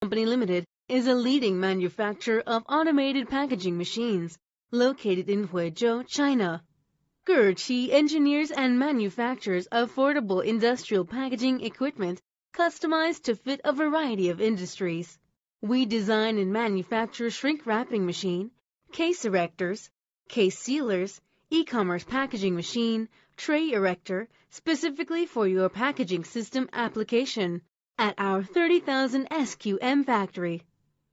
Company Limited is a leading manufacturer of automated packaging machines located in Huizhou, China. Gurki engineers and manufactures affordable industrial packaging equipment customized to fit a variety of industries. We design and manufacture shrink wrapping machine, case erectors, case sealers, e-commerce packaging machine, tray erector, specifically for your packaging system application. At our 30,000 SQM factory,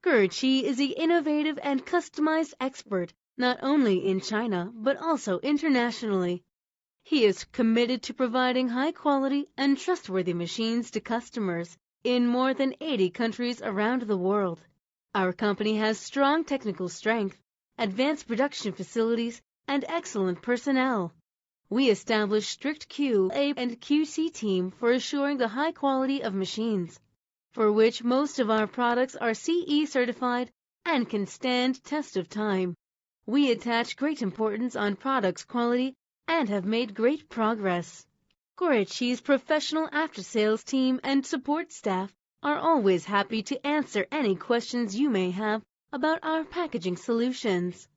Gurki is the innovative and customized expert not only in China but also internationally. He is committed to providing high-quality and trustworthy machines to customers in more than 80 countries around the world. Our company has strong technical strength, advanced production facilities, and excellent personnel. We establish strict QA and QC team for assuring the high quality of machines, for which most of our products are CE certified and can stand test of time. We attach great importance on products quality and have made great progress. Gurki's professional after-sales team and support staff are always happy to answer any questions you may have about our packaging solutions.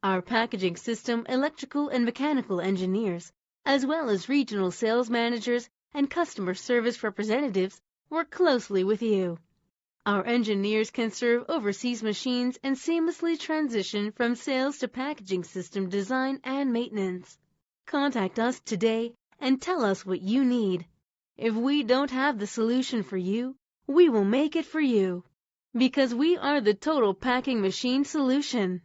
Our packaging system electrical and mechanical engineers, as well as regional sales managers and customer service representatives, work closely with you. Our engineers can serve overseas machines and seamlessly transition from sales to packaging system design and maintenance. Contact us today and tell us what you need. If we don't have the solution for you, we will make it for you, because we are the total packing machine solution.